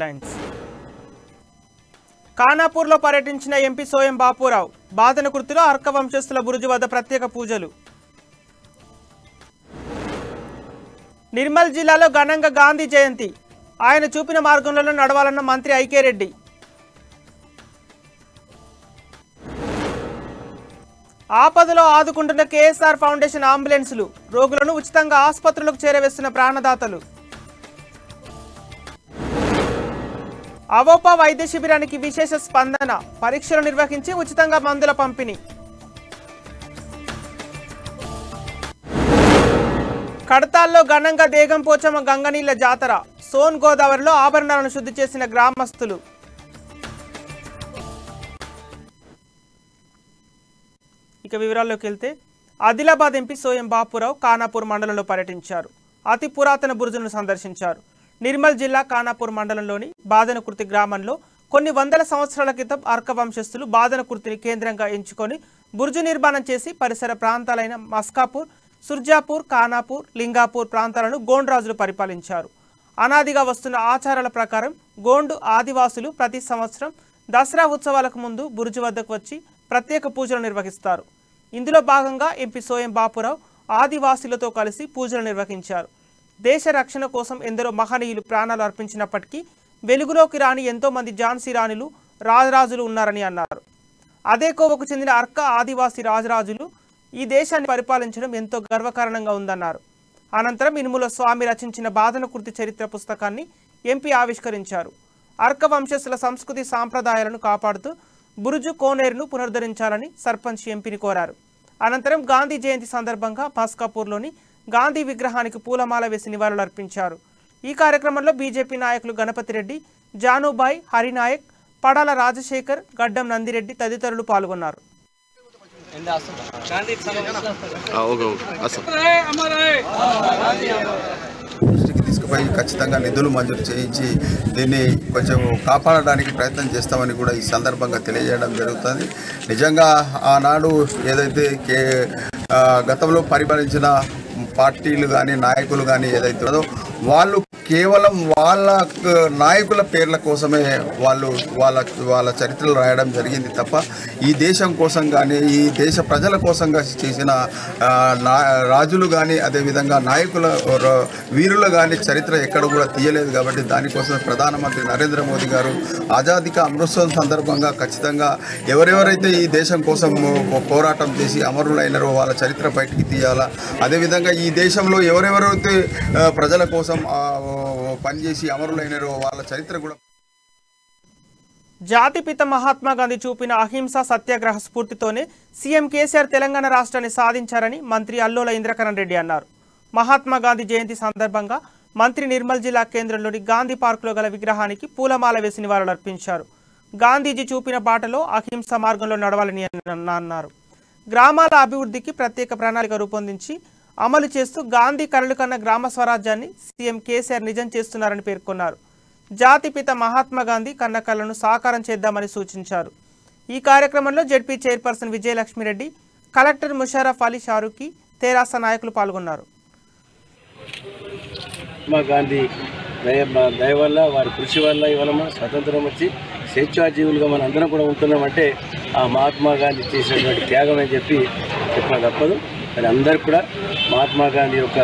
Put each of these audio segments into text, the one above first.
Headlines. ఖానాపూర్లో పర్యటించిన MP Soyam Bapurao. బాదనకుర్తిలో Arka వంశస్థుల బురుజు వద్ద ప్రత్యేక పూజలు. నిర్మల్ జిల్లాలో ఘనంగా గాంధీ జయంతి. ఆయన చూపిన మార్గంలో నడవాలన్న మంత్రి ఐకే రెడ్డి. ఆపదలో ఆదుకుంటున్న కేఎస్ఆర్ ఫౌండేషన్ అంబులెన్సులు. రోగులను ఉచితంగా ఆసుపత్రులకు చేరవేస్తున్న ప్రాణదాతలు. అవోపా వైద్య శిబిరానికి విశేష స్పందన. పరీక్షలు నిర్వహించి ఉచితంగా మందుల పంపిణీ. కడతాల్లో ఘనంగా దేగంపోచమ్మ గంగనీళ్ల జాతర. సోన్ గోదావరిలో ఆభరణాలను శుద్ధి చేసిన గ్రామస్తులు. ఇక వివరాల్లోకి వెళ్తే, ఆదిలాబాద్ ఎంపీ సోయం బాపురావు ఖానాపూర్ మండలంలో పర్యటించారు. అతి పురాతన బురుజును సందర్శించారు. నిర్మల్ జిల్లా ఖానాపూర్ మండలంలోని బాదనకుర్తి గ్రామంలో కొన్ని వందల సంవత్సరాల క్రితం అర్క వంశస్థులు బాదనకుర్తిని కేంద్రంగా ఎంచుకొని బురుజు నిర్మాణం చేసి పరిసర ప్రాంతాలైన మస్కాపూర్, సుర్జాపూర్, ఖానాపూర్, లింగాపూర్ ప్రాంతాలను గోండ్రాజులు పరిపాలించారు. అనాదిగా వస్తున్న ఆచారాల ప్రకారం గోండు ఆదివాసులు ప్రతి సంవత్సరం దసరా ఉత్సవాలకు ముందు బురుజు వద్దకు వచ్చి ప్రత్యేక పూజలు నిర్వహిస్తారు. ఇందులో భాగంగా ఎంపీ సోయం బాపురావు ఆదివాసులతో కలిసి పూజలు నిర్వహించారు. దేశ రక్షణ కోసం ఎందరో మహనీయులు ప్రాణాలు అర్పించినప్పటికీ వెలుగులోకి రాని ఎంతో మంది ఝాన్సీ రాణులు రాజరాజులు ఉన్నారని అన్నారు. అదే కోవకు చెందిన అర్క ఆదివాసీ రాజరాజులు ఈ దేశాన్ని పరిపాలించడం ఎంతో గర్వకారణంగా ఉందన్నారు. అనంతరం ఇనుముల స్వామి రచించిన బాదనకుర్తి చరిత్ర పుస్తకాన్ని ఎంపీ ఆవిష్కరించారు. అర్క వంశస్థుల సంస్కృతి సాంప్రదాయాలను కాపాడుతూ బురుజు కోనేరును పునరుద్ధరించాలని సర్పంచ్ ఎంపీని కోరారు. అనంతరం గాంధీ జయంతి సందర్భంగా భాస్కాపూర్లోని గాంధీ విగ్రహానికి పూలమాల వేసి నివాళులర్పించారు. ఈ కార్యక్రమంలో బీజేపీ నాయకులు గణపతి రెడ్డి, జానుబాయ్, హరినాయక్, పడాల రాజశేఖర్, గడ్డం నందిరెడ్డి తదితరులు పాల్గొన్నారు. దృష్టికి తీసుకుపోయి ఖచ్చితంగా నిధులు మంజూరు చేయించి దీన్ని కొంచెం కాపాడడానికి ప్రయత్నం చేస్తామని కూడా ఈ సందర్భంగా తెలియజేయడం జరుగుతుంది. నిజంగా ఆనాడు ఏదైతే గతంలో పరిపాలించిన పార్టీలు కానీ నాయకులు కానీ ఏదైతే ఉందో వాళ్ళు కేవలం వాళ్ళ నాయకుల పేర్ల కోసమే వాళ్ళ చరిత్రలు రాయడం జరిగింది తప్ప ఈ దేశం కోసం కానీ ఈ దేశ ప్రజల కోసంగా చేసిన రాజులు కానీ అదేవిధంగా నాయకుల వీరులు కానీ చరిత్ర ఎక్కడ కూడా తీయలేదు. కాబట్టి దానికోసం ప్రధానమంత్రి నరేంద్ర మోదీ గారు ఆజాదీ కా అమృతోత్సవం సందర్భంగా ఖచ్చితంగా ఎవరెవరైతే ఈ దేశం కోసం పోరాటం చేసి అమరులైనారో వాళ్ళ చరిత్ర బయటికి తీయాలా. అదేవిధంగా ఈ దేశంలో ఎవరెవరైతే ప్రజల కోసం పనిచేసి అమరులైనారో వాళ్ళ చరిత్ర కూడా. జాతిపిత మహాత్మా గాంధీ చూపిన అహింస సత్యాగ్రహ స్ఫూర్తితోనే సీఎం కేసీఆర్ తెలంగాణ రాష్ట్రాన్ని సాధించారని మంత్రి అల్లోల ఇంద్రకరణ్ రెడ్డి అన్నారు. మహాత్మా గాంధీ జయంతి సందర్భంగా మంత్రి నిర్మల్ జిల్లా కేంద్రంలోని గాంధీ పార్కులో గల విగ్రహానికి పూలమాల వేసి నివాళులర్పించారు. గాంధీజీ చూపిన బాటలో అహింస మార్గంలో నడవాలని అన్నారు. గ్రామాల అభివృద్ధికి ప్రత్యేక ప్రణాళిక రూపొందించి అమలు చేస్తూ గాంధీ కలలు కన్న గ్రామ స్వరాజ్యాన్ని సీఎం కేసీఆర్ నిజం చేస్తున్నారని పేర్కొన్నారు. జాతిపిత మహాత్మా గాంధీ కన్న కలను సాకారం చేద్దామని సూచించారు. ఈ కార్యక్రమంలో ZP chairperson Vijayalakshmi Reddy, collector Musharraf Ali Sharukhi, TRS నాయకులు పాల్గొన్నారు. మహాత్మా గాంధీ దయ వల్ల వారి కృషి వల్ల ఇవాళ మన స్వతంత్రం వచ్చి స్వేచ్ఛాజీవులుగా మన అందరం కూడా ఉంటున్నామంటే ఆ మహాత్మా గాంధీ చేసినటువంటి త్యాగం అని చెప్పి చెప్పడం తప్పదు. మరి అందరూ కూడా మహాత్మా గాంధీ యొక్క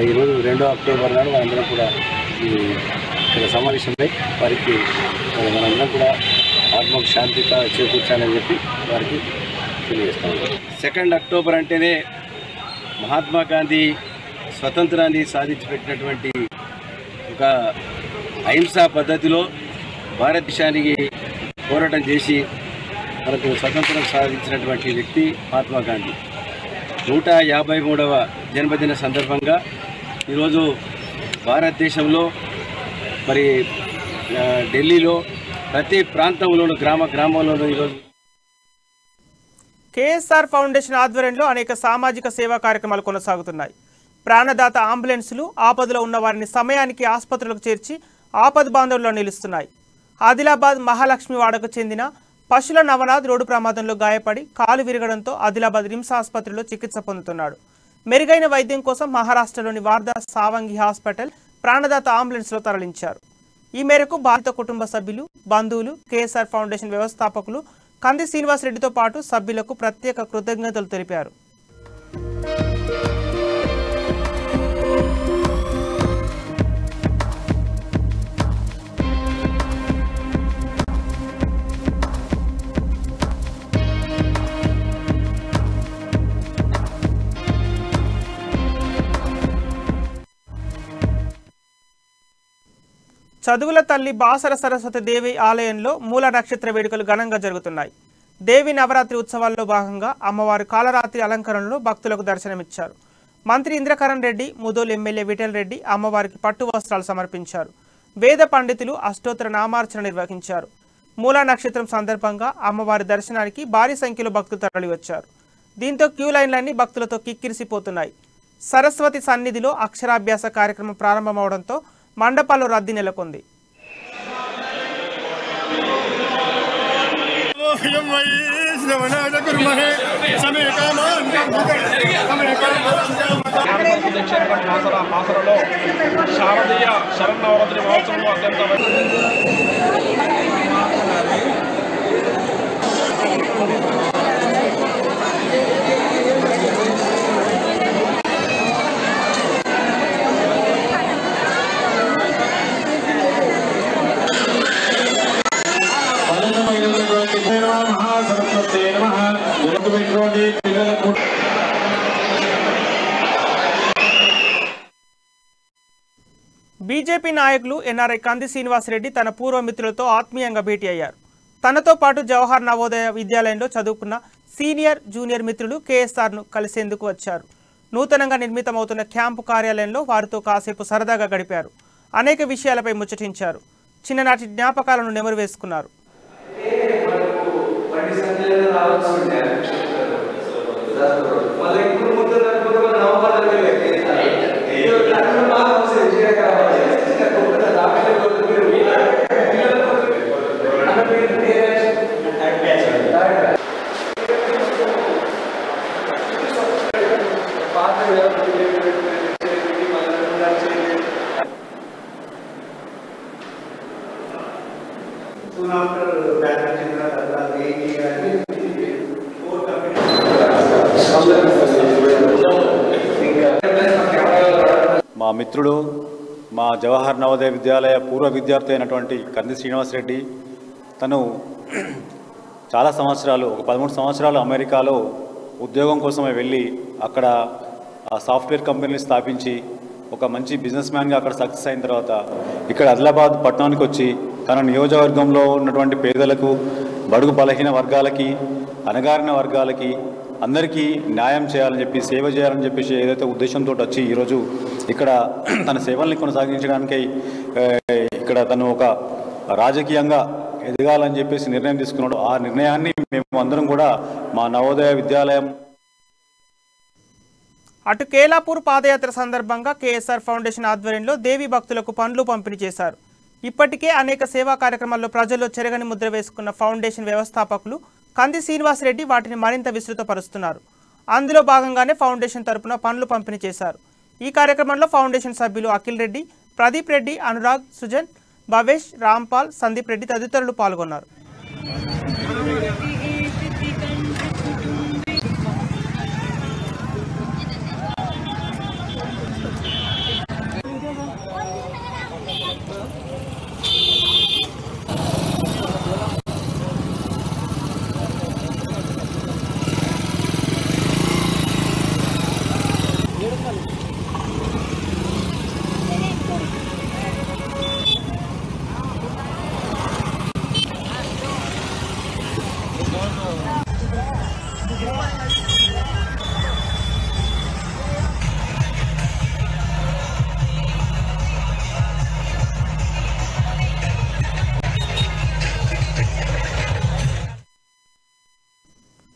ఈరోజు 2 అక్టోబర్ నాడు మనందరం కూడా ఇక్కడ సమావేశమై వారికి మనందరం కూడా ఆత్మకు శాంతి చేకూర్చాలని చెప్పి వారికి తెలియజేస్తాం. 2 అక్టోబర్ అంటేనే మహాత్మా గాంధీ స్వతంత్రాన్ని సాధించి పెట్టినటువంటి ఒక అహింసా పద్ధతిలో భారతదేశానికి పోరాటం చేసి మనకు స్వతంత్రం సాధించినటువంటి వ్యక్తి మహాత్మా గాంధీ. 153వ జన్మదిన సందర్భంగా ఈరోజు భారతదేశంలో మరి ఢిల్లీలో ప్రతి ప్రాంతంలోనూ గ్రామంలోనూ ఈరోజు కేఎస్ఆర్ ఫౌండేషన్ ఆధ్వర్యంలో అనేక సామాజిక సేవా కార్యక్రమాలు కొనసాగుతున్నాయి. ప్రాణదాత అంబులెన్సులు ఆపదలో ఉన్న వారిని సమయానికి ఆసుపత్రులకు చేర్చి ఆపద బాంధవుల్లో నిలుస్తున్నాయి. ఆదిలాబాద్ మహాలక్ష్మి వాడకు చెందిన పశుల నవనాథ్ రోడ్డు ప్రమాదంలో గాయపడి కాలు విరగడంతో ఆదిలాబాద్ రిమ్స్ ఆసుపత్రిలో చికిత్స పొందుతున్నాడు. మెరుగైన వైద్యం కోసం మహారాష్ట్రలోని వార్దా సావంగి హాస్పిటల్ ప్రాణదాత అంబులెన్స్లో తరలించారు. ఈ మేరకు బాధిత కుటుంబ సభ్యులు, బంధువులు, కేఎస్ఆర్ ఫౌండేషన్ వ్యవస్థాపకులు కంది శ్రీనివాస్ రెడ్డితో పాటు సభ్యులకు ప్రత్యేక కృతజ్ఞతలు తెలిపారు. చదువుల తల్లి బాసర సరస్వతి దేవి ఆలయంలో మూల నక్షత్ర వేడుకలు ఘనంగా జరుగుతున్నాయి. దేవి నవరాత్రి ఉత్సవాల్లో భాగంగా అమ్మవారి కాలరాత్రి అలంకరణలో భక్తులకు దర్శనమిచ్చారు. మంత్రి ఇంద్రకరణ్ రెడ్డి, ముదోల్ ఎమ్మెల్యే విఠల్ రెడ్డి అమ్మవారికి పట్టు వస్త్రాలు సమర్పించారు. వేద పండితులు అష్టోత్తర నామార్చన నిర్వహించారు. మూల నక్షత్రం సందర్భంగా అమ్మవారి దర్శనానికి భారీ సంఖ్యలో భక్తులు తరలివచ్చారు. దీంతో క్యూ లైన్లన్నీ భక్తులతో కిక్కిరిసిపోతున్నాయి. సరస్వతి సన్నిధిలో అక్షరాభ్యాస కార్యక్రమం ప్రారంభమవడంతో మండపాల్లో రద్దీ నెలకొంది. శారదీయ శరన్నవరాత్రి మహోత్సవం అత్యంత బీజేపీ నాయకులు ఎన్ఆర్ఐ కంది శ్రీనివాస్ రెడ్డి తన పూర్వ మిత్రులతో ఆత్మీయంగా భేటీ అయ్యారు. తనతో పాటు జవహర్ నవోదయ విద్యాలయంలో చదువుకున్న సీనియర్, జూనియర్ మిత్రులు కేఎస్ఆర్ను కలిసేందుకు వచ్చారు. నూతనంగా నిర్మితమవుతున్న క్యాంపు కార్యాలయంలో వారితో కాసేపు సరదాగా గడిపారు. అనేక విషయాలపై ముచ్చటించారు. చిన్ననాటి జ్ఞాపకాలను నెమరు వేసుకున్నారు. మా మిత్రుడు, మా జవహర్ నవోదయ విద్యాలయ పూర్వ విద్యార్థి అయినటువంటి కంది శ్రీనివాస్ రెడ్డి తను చాలా సంవత్సరాలు, ఒక 13 సంవత్సరాలు అమెరికాలో ఉద్యోగం కోసమే వెళ్ళి అక్కడ సాఫ్ట్వేర్ కంపెనీని స్థాపించి ఒక మంచి బిజినెస్ మ్యాన్గా అక్కడ సక్సెస్ అయిన తర్వాత ఇక్కడ ఆదిలాబాద్ పట్టణానికి వచ్చి తన నియోజకవర్గంలో ఉన్నటువంటి పేదలకు, బడుగు బలహీన వర్గాలకి, అణగారిన వర్గాలకి అందరికీ న్యాయం చేయాలని చెప్పి, సేవ చేయాలని చెప్పేసి ఏదైతే ఉద్దేశంతో వచ్చి ఈరోజు ఇక్కడ తన సేవల్ని కొనసాగించడానికి ఇక్కడ తను ఒక రాజకీయంగా ఎదగాలని చెప్పేసి నిర్ణయం తీసుకున్నాడు. ఆ నిర్ణయాన్ని మేము అందరం కూడా మా నవోదయ విద్యాలయం అటు కేలాపూర్ పాదయాత్ర సందర్భంగా కేఎస్ఆర్ ఫౌండేషన్ ఆధ్వర్యంలో దేవి భక్తులకు పండ్లు పంపిణీ చేశారు. ఇప్పటికే అనేక సేవా కార్యక్రమాల్లో ప్రజల్లో చెరగని ముద్ర వేసుకున్న ఫౌండేషన్ వ్యవస్థాపకులు కంది శ్రీనివాస్ రెడ్డి వాటిని మరింత విస్తృతపరుస్తున్నారు. అందులో భాగంగానే ఫౌండేషన్ తరపున పండ్లు పంపిణీ చేశారు. ఈ కార్యక్రమంలో ఫౌండేషన్ సభ్యులు అఖిల్ రెడ్డి, ప్రదీప్ రెడ్డి, అనురాగ్, సుజన్, భవేష్, రాంపాల్, సందీప్ రెడ్డి తదితరులు పాల్గొన్నారు.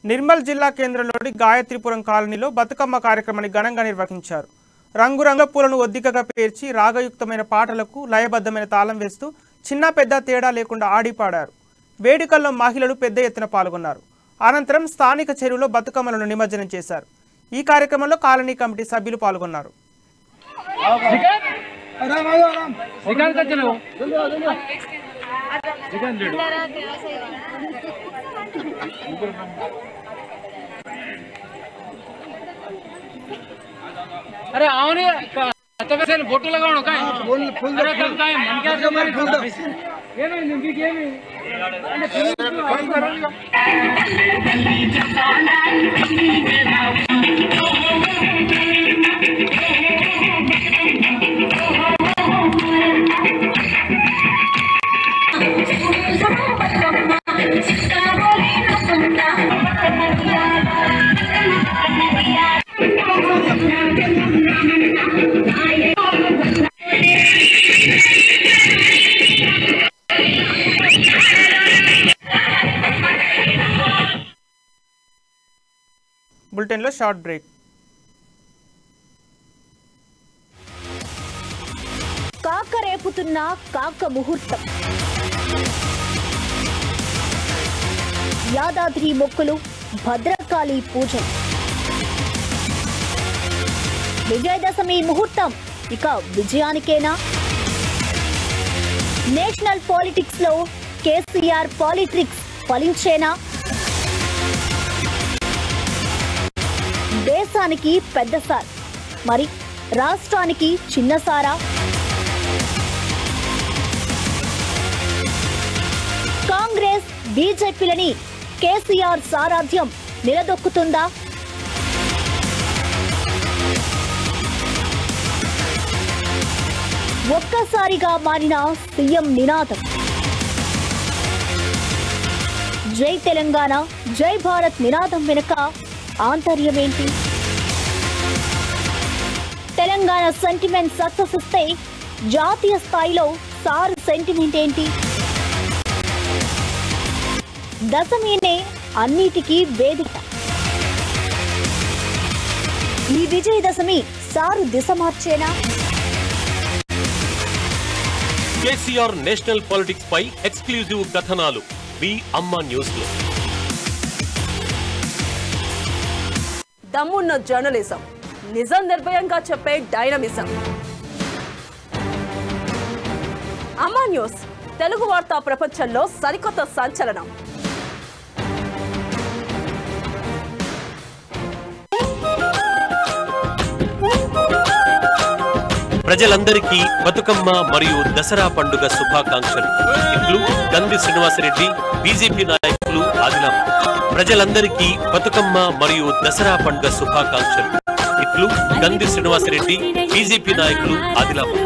నిర్మల్ జిల్లా కేంద్రంలోని గాయత్రిపురం కాలనీలో బతుకమ్మ కార్యక్రమాన్ని ఘనంగా నిర్వహించారు. రంగురంగుల పూలను ఒద్దికగా పేర్చి రాగయుక్తమైన పాటలకు లయబద్ధమైన తాళం వేస్తూ చిన్న పెద్ద తేడా లేకుండా ఆడిపాడారు. వేడుకల్లో మహిళలు పెద్ద ఎత్తున పాల్గొన్నారు. అనంతరం స్థానిక చెరువులో బతుకమ్మలను నిమజ్జనం చేశారు. ఈ కార్యక్రమంలో కాలనీ కమిటీ సభ్యులు పాల్గొన్నారు. अरे आओ नहीं अच्छा वैसे फोटो लगाओ काय अरे कल काय मन क्या से मारी ये नहीं निंगी के नहीं अरे फोन करो బులెటిన్లో షార్ట్ బ్రేక్. కాక రేపుతున్న కాక ముహూర్తం, యాదాద్రి మొక్కులు, భద్రకాళి పూజలు, విజయదశమి ముహూర్తం ఇక విజయానికేనా? నేషనల్ పాలిటిక్స్ లో కేసీఆర్ పాలిటిక్స్ ఫలించేనా? దేశానికి పెద్దసార్, మరి రాష్ట్రానికి చిన్నసారా? కాంగ్రెస్ బీజేపీలని కేసీఆర్ సారథ్యం నిలదొక్కుతుందా? ఒక్కసారిగా మారిన సీఎం నినాదం, జై తెలంగాణ జై భారత్ నినాదం వెనుక ఆంతర్యమేంటి? తెలంగాణ సెంటిమెంట్ సక్సెస్ ఇస్తే జాతీయ స్థాయిలో సార్ సెంటిమెంట్ ఏంటి? దశమినే అన్నిటికీ వేదిక. ఈ విజయదశమి సారు దిశ మార్చేనా? కేసీఆర్ నేషనల్ పాలిటిక్స్ పై ఎక్స్క్లూజివ్ కథనాలు మీ అమ్మ న్యూస్ లో. దమ్మున్న జర్నలిజం, నిజం నిర్భయంగా చెప్పే డైనమిజం. అమ్మ న్యూస్ తెలుగు వార్తా ప్రపంచంలో సరికొత్త సంచలనం. ప్రజలందరికీ బతుకమ్మ మరియు దసరా పండుగ శుభాకాంక్షలు. ఇట్లు గంది శ్రీనివాసరెడ్డి, బీజేపీ నాయకులు, ఆదిలాబాద్. ప్రజలందరికీ బతుకమ్మ మరియు దసరా పండుగ శుభాకాంక్షలు. ఇట్లు గంది శ్రీనివాసరెడ్డి, బీజేపీ నాయకులు, ఆదిలాబాద్.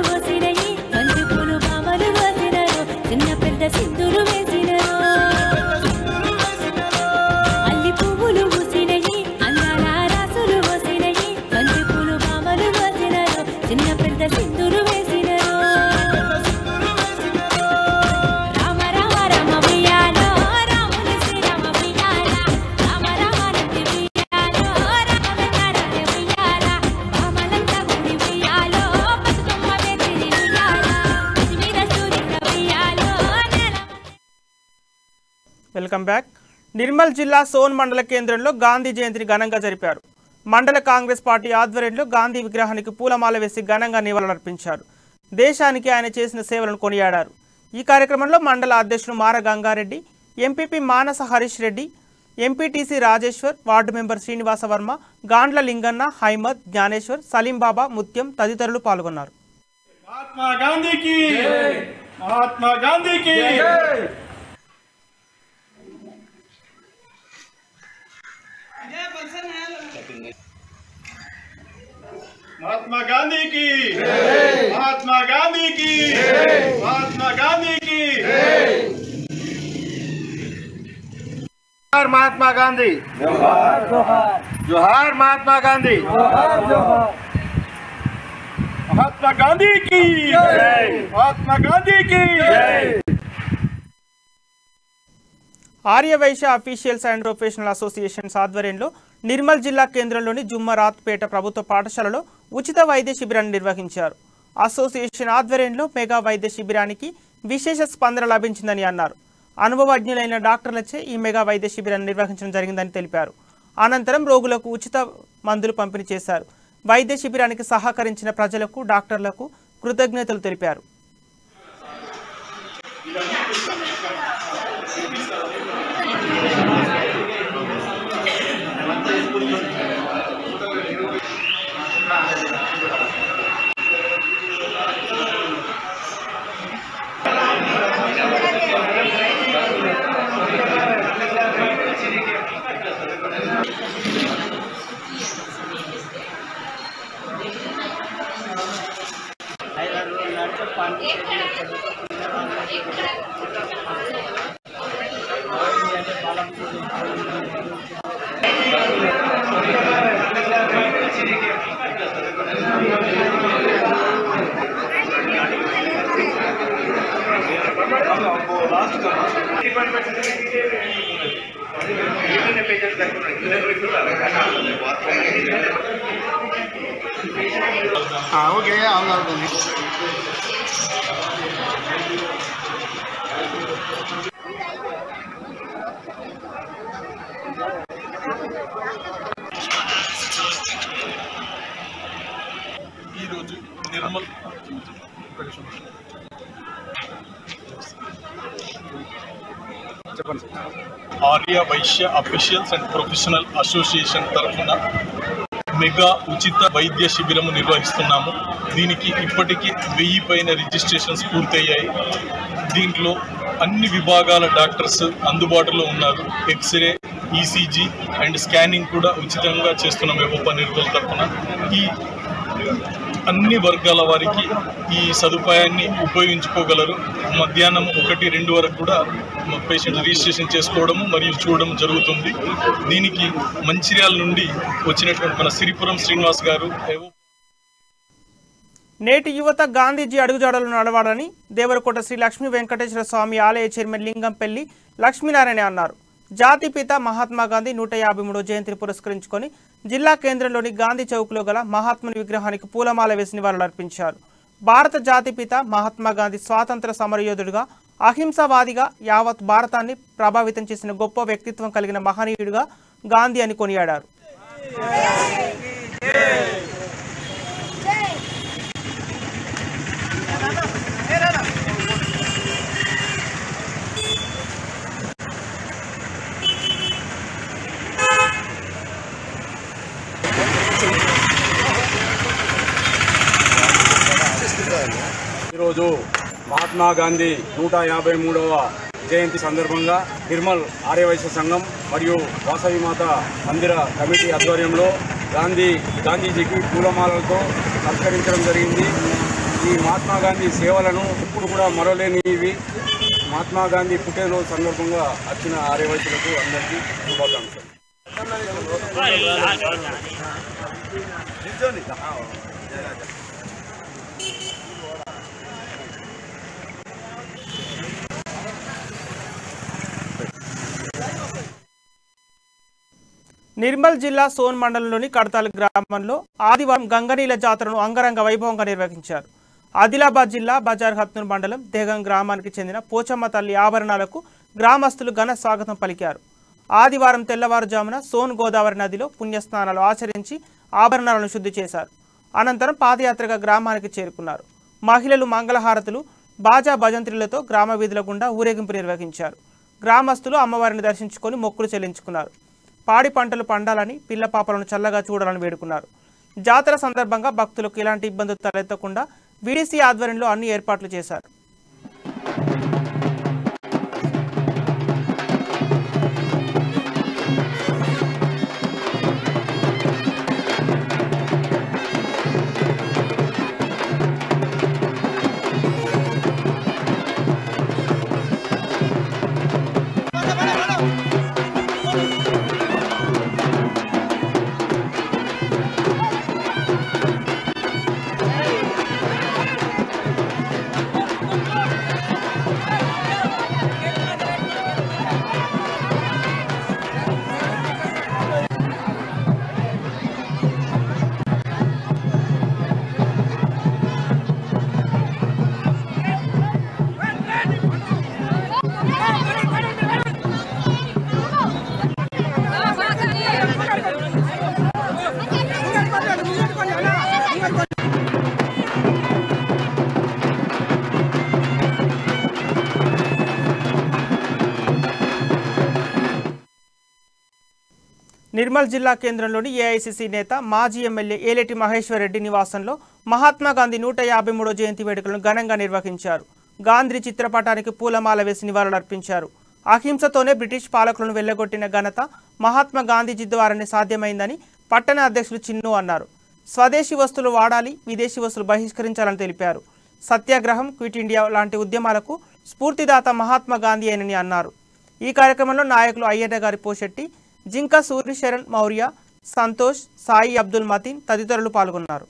Welcome back. నిర్మల్ జిల్లా సోన్ మండల కేంద్రంలో గాంధీ జయంతిని ఘనంగా జరిపారు. మండల కాంగ్రెస్ పార్టీ ఆధ్వర్యంలో గాంధీ విగ్రహానికి పూలమాల వేసి ఘనంగా నివాళులర్పించారు. దేశానికి ఆయన చేసిన సేవలను కొనియాడారు. ఈ కార్యక్రమంలో మండల అధ్యక్షులు Mara Ganga Reddy, MPP Manasa Harish Reddy, MPTC Rajeshwar, ward member Srinivasa Varma, Gandla Linganna, Haimad, Gnaneshwar, Salim Baba, Mutyam తదితరులు పాల్గొన్నారు. మహాత్మా గాంధీకి మహాత్మా గాంధీకి महात्मा गांधी की महात्मा गांधी की महात्मा गांधी की जोहार महात्मा गांधी जोहार जोहार महात्मा गांधी महात्मा गांधी की महात्मा गांधी की Arya Vysya officials and professional associations ఆధ్వర్యంలో నిర్మల్ జిల్లా కేంద్రంలోని జుమ్మరాత్పేట ప్రభుత్వ పాఠశాలలో ఉచిత వైద్య శిబిరాన్ని నిర్వహించారు. అసోసియేషన్ ఆధ్వర్యంలో మెగా వైద్య శిబిరానికి విశేష స్పందన లభించిందని అన్నారు. అనుభవజ్ఞులైన డాక్టర్లచే ఈ మెగా వైద్య శిబిరాన్ని నిర్వహించడం జరిగిందని తెలిపారు. అనంతరం రోగులకు ఉచిత మందులు పంపిణీ చేశారు. వైద్య శిబిరానికి సహకరించిన ప్రజలకు, డాక్టర్లకు కృతజ్ఞతలు తెలిపారు. ఈరోజు Nirmal Arya Vysya officials and professional association తరఫున మెగా ఉచిత వైద్య శిబిరము నిర్వహిస్తున్నాము. దీనికి ఇప్పటికీ 1000 పైన రిజిస్ట్రేషన్స్ పూర్తయ్యాయి. దీంట్లో అన్ని విభాగాల డాక్టర్స్ అందుబాటులో ఉన్నారు. ఎక్స్రే, ఈసీజీ అండ్ స్కానింగ్ కూడా ఉచితంగా చేస్తున్నాం వేప నిర్మల్ తరఫున. ఈ అన్ని వర్గాల వారికి ఈ సదుపాయాన్ని ఉపయోగించుకోగలరు. మధ్యాహ్నం 1-2 వరకు కూడా పేషెంట్ రిజిస్ట్రేషన్ చేసుకోవడము మరియు చూడడం జరుగుతుంది. దీనికి మంచిర్యాల నుండి వచ్చినటువంటి మన సిరిపురం శ్రీనివాస్ గారు. నేటి యువత గాంధీజీ అడుగుజాడలు నడవాలని దేవరకోట శ్రీ లక్ష్మీ వెంకటేశ్వర స్వామి ఆలయ చైర్మన్ లింగంపల్లి లక్ష్మీనారాయణ అన్నారు. జాతిపిత మహాత్మా గాంధీ 153వ జయంతిని పురస్కరించుకొని జిల్లా కేంద్రంలోని గాంధీ చౌక్లో గల మహాత్ముని విగ్రహానికి పూలమాల వేసి నివాళులర్పించారు. భారత జాతిపిత మహాత్మా గాంధీ స్వాతంత్ర సమరయోధుడిగా, అహింసావాదిగా, యావత్ భారతాన్ని ప్రభావితం చేసిన గొప్ప వ్యక్తిత్వం కలిగిన మహనీయుడిగా గాంధీ అని కొనియాడారు. ఈరోజు మహాత్మా గాంధీ 153వ జయంతి సందర్భంగా నిర్మల్ ఆర్యవైశ్య సంఘం మరియు వాసవి మాత మందిర కమిటీ ఆధ్వర్యంలో గాంధీజీకి పూలమాలలతో సత్కరించడం జరిగింది. ఈ మహాత్మా గాంధీ సేవలను ఇప్పుడు కూడా మరవలేనివి. మహాత్మా గాంధీ పుట్టినరోజు సందర్భంగా వచ్చిన ఆర్యవైశ్యులకు అందరికీ శుభాకాంక్షలు. నిర్మల్ జిల్లా సోన్ మండలంలోని కడతాల్ గ్రామంలో ఆదివారం గంగనీల జాతరను అంగరంగ వైభవంగా నిర్వహించారు. ఆదిలాబాద్ జిల్లా బజార్ హత్నూర్ మండలం దేగం గ్రామానికి చెందిన పోచమ్మ తల్లి ఆభరణాలకు గ్రామస్తులు ఘన స్వాగతం పలికారు. ఆదివారం తెల్లవారుజామున సోన్ గోదావరి నదిలో పుణ్యస్నానాలు ఆచరించి ఆభరణాలను శుద్ధి చేశారు. అనంతరం పాదయాత్రగా గ్రామానికి చేరుకున్నారు. మహిళలు మంగళహారతులు, బాజా భజంత్రులతో గ్రామ వీధుల గుండా ఊరేగింపు నిర్వహించారు. గ్రామస్తులు అమ్మవారిని దర్శించుకొని మొక్కులు చెల్లించుకున్నారు. పాడి పంటలు పండాలని, పిల్ల పాపలను చల్లగా చూడాలని వేడుకున్నారు. జాతర సందర్భంగా భక్తులకు ఎలాంటి ఇబ్బందులు తలెత్తకుండా వీడీసీ ఆధ్వర్యంలో అన్ని ఏర్పాట్లు చేశారు. నిర్మల్ జిల్లా కేంద్రంలోని ఏఐసిసి నేత మాజీ ఎమ్మెల్యే ఏలేటి మహేశ్వర్ రెడ్డి నివాసంలో మహాత్మా గాంధీ 153వ జయంతి వేడుకలను ఘనంగా నిర్వహించారు. గాంధీ చిత్రపటానికి పూలమాల వేసి నివాళులర్పించారు. అహింసతోనే బ్రిటిష్ పాలకులను వెళ్లగొట్టిన ఘనత మహాత్మా గాంధీజీ ద్వారానే సాధ్యమైందని పట్టణ అధ్యక్షులు చిన్ను అన్నారు. స్వదేశీ వస్తువులు వాడాలి, విదేశీ వస్తువులు బహిష్కరించాలని తెలిపారు. సత్యాగ్రహం, క్విట్ ఇండియా లాంటి ఉద్యమాలకు స్ఫూర్తిదాత మహాత్మా గాంధీ అని అన్నారు. ఈ కార్యక్రమంలో నాయకులు అయ్యన్న గారి పోషెట్టి, జింకా సూర్యశరణ్ మౌర్య, సంతోష్, సాయి అబ్దుల్ మతీన్ తదితరులు పాల్గొన్నారు.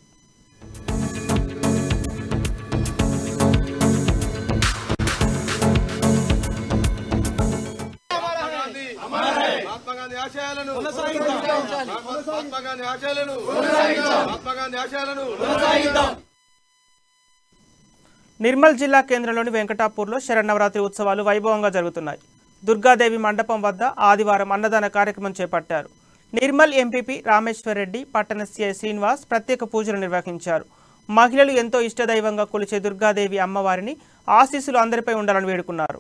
నిర్మల్ జిల్లా కేంద్రంలోని వెంకటాపూర్లో శరన్నవరాత్రి ఉత్సవాలు వైభవంగా జరుగుతున్నాయి. దుర్గాదేవి మండపం వద్ద ఆదివారం అన్నదాన కార్యక్రమం చేపట్టారు. నిర్మల్ ఎంపీపీ రామేశ్వర్ రెడ్డి, పట్టణ సీఐ శ్రీనివాస్ ప్రత్యేక పూజలు నిర్వహించారు. మహిళలు ఎంతో ఇష్టదైవంగా కొలిచే దుర్గాదేవి అమ్మవారిని ఆశీస్సులు అందరిపై ఉండాలని వేడుకున్నారు.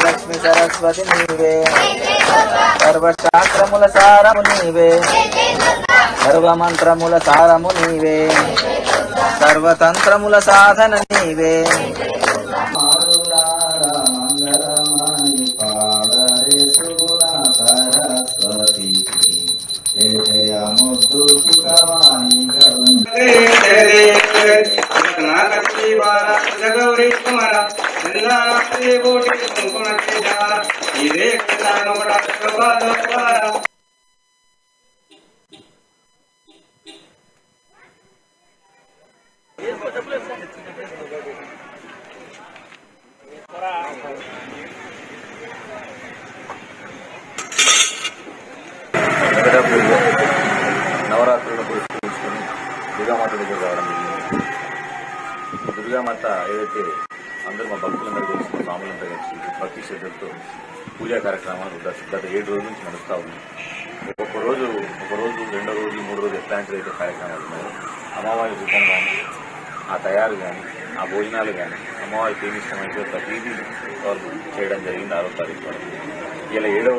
లక్ష్మి సరస్వతి నీవే, సర్వశాస్త్రముల సారము నీవే, సర్వమంత్రముల సారము నీవే, సర్వతంత్రముల సాధన నీవే. నవరాత్రులను పురస్కరించుకొని దుర్గామాత దగ్గర రావడం జరిగింది. దుర్గామాత ఏదైతే అందరూ మా భక్తులందరూ కలిసి మా స్వాములంతా కలిసి భక్తి శ్రద్ధలతో పూజా కార్యక్రమాలు గత 7 రోజుల నుంచి నడుస్తూ ఉన్నాయి. ఒక రోజు 2వ రోజు 3వ రోజు ఎట్లాంటివి అయితే కార్యక్రమాలు ఉన్నాయో అమ్మవారి రూపం కానీ, ఆ తయారు కానీ, ఆ భోజనాలు కానీ, అమ్మవారికి ఏమి ఇష్టమైతే ప్రతిదీ వాళ్ళు చేయడం జరిగింది. 6వ తారీఖు వరకు ఇలా 7వ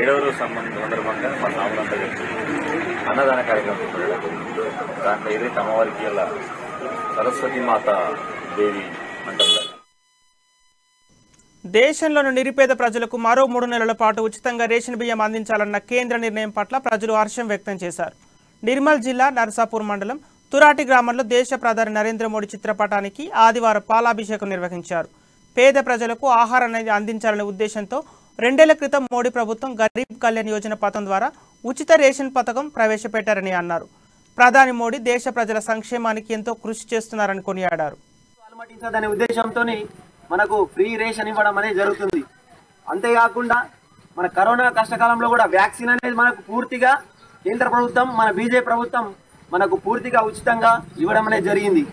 రోజు సందర్భంగా మా స్వాములంతా కలిసి అన్నదాన కార్యక్రమం చేయడం జరిగింది. దాంట్లో ఏదైతే అమ్మవారికి ఇలా సరస్వతి మాత దేవి అంటారు. దేశంలోని నిరుపేద ప్రజలకు మరో 3 నెలల పాటు ఉచితంగా రేషన్ బియ్యం అందించాలన్న కేంద్ర నిర్ణయం పట్ల ప్రజలు హర్షం వ్యక్తం చేశారు. నిర్మల్ జిల్లా నర్సాపూర్ మండలం తురాటి గ్రామంలో దేశ ప్రధాని నరేంద్ర మోడీ చిత్రపటానికి ఆదివారం పాలాభిషేకం నిర్వహించారు. పేద ప్రజలకు ఆహారాన్ని అందించాలనే ఉద్దేశంతో 2 ఏళ్ల క్రితం మోడీ ప్రభుత్వం గరీబ్ కళ్యాణ్ యోజన పథకం ద్వారా ఉచిత రేషన్ పథకం ప్రవేశపెట్టారని అన్నారు. ప్రధాని మోడీ దేశ ప్రజల సంక్షేమానికి ఎంతో కృషి చేస్తున్నారని కొనియాడారు. అనే ఉద్దేశంతో మనకు ఫ్రీ రేషన్ ఇవ్వడం అనేది జరుగుతుంది. అంతేకాకుండా మన కరోనా కష్టకాలంలో కూడా వ్యాక్సిన్ అనేది మనకు పూర్తిగా కేంద్ర ప్రభుత్వం, మన బీజేపీ ప్రభుత్వం మనకు పూర్తిగా ఉచితంగా ఇవ్వడం అనేది జరిగింది.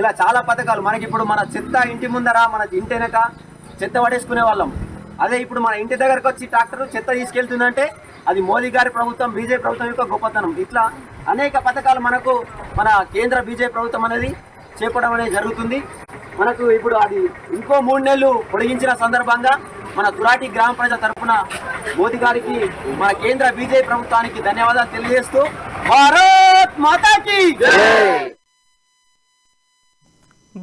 ఇలా చాలా పథకాలు మనకి ఇప్పుడు మన చెత్త ఇంటి ముందర, మన ఇంటి వెనక చెత్త పడేసుకునే వాళ్ళం. అదే ఇప్పుడు మన ఇంటి దగ్గరకు వచ్చి ట్రాక్టర్ చెత్త తీసుకెళ్తుందంటే అది మోదీ గారి ప్రభుత్వం, బీజేపీ ప్రభుత్వం యొక్క గొప్పతనం. ఇట్లా అనేక పథకాలు మనకు మన కేంద్ర బీజేపీ ప్రభుత్వం అనేది చేపట్టడం అనేది జరుగుతుంది. మనకు ఇప్పుడు అది ఇంకో 3 నెలలు పొడిగించిన సందర్భంగా మన తురాటి గ్రామ ప్రజల తరఫున మోదీ గారికి, మన కేంద్ర బీజేపీ ప్రభుత్వానికి ధన్యవాదాలు తెలియజేస్తూ భారత్ మాతాకి జై.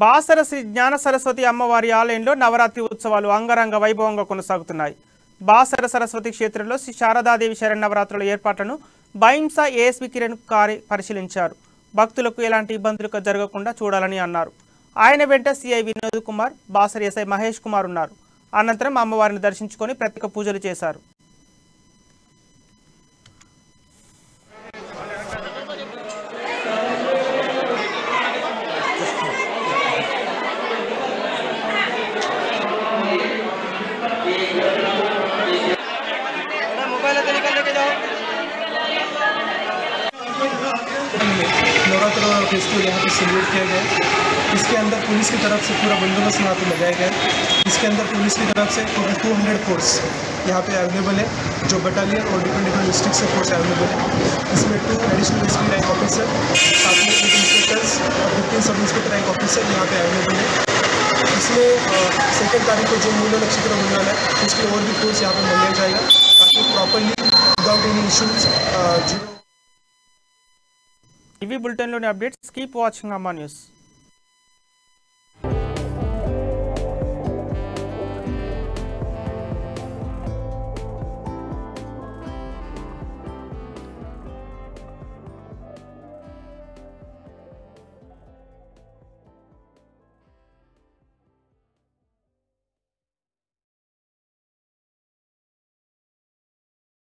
బాసర శ్రీ జ్ఞాన సరస్వతి అమ్మవారి ఆలయంలో నవరాత్రి ఉత్సవాలు అంగరంగ వైభవంగా కొనసాగుతున్నాయి. బాసర సరస్వతి క్షేత్రంలో శ్రీ శారదాదేవి శరన్నవరాత్రుల ఏర్పాట్లను బైంసా ఏఎస్వి కిరణ్ పరిశీలించారు. భక్తులకు ఎలాంటి ఇబ్బందులు జరగకుండా చూడాలని అన్నారు. ఆయన వెంట సిఐ వినోద్ కుమార్, బాసర ఎస్ఐ మహేష్ కుమార్ ఉన్నారు. అనంతరం అమ్మవారిని దర్శించుకొని ప్రత్యేక పూజలు చేశారు. नवरात्र फेस्टिवल यहाँ पे सेलिब्रेट किया गया। इसके अंदर पुलिस की तरफ से पूरा बंदोबस्त यहाँ पे लगाया गया है। इसके अंदर पुलिस की तरफ से टोटल 200 फोर्स यहाँ पे अवेलेबल है, जो बटालियन और डिफरेंट डिस्ट्रिक्ट से फोर्स अवेलेबल है। इसमें 2 एडिशनल एसपी रैंक ऑफिसर, साथ में 8 इंस्पेक्टर्स और 15 सब इंस्पेक्टर रैंक ऑफिसर यहाँ पे अवेलेबल है। इसमें 2 तारीख को जो मूल नक्षत्र मंडल है उसकी और भी फोर्स यहाँ पे मंगाया जाएगा, ताकि properly without any issues TV bulletin Loni updates keep watching अम्मा न्यूज़।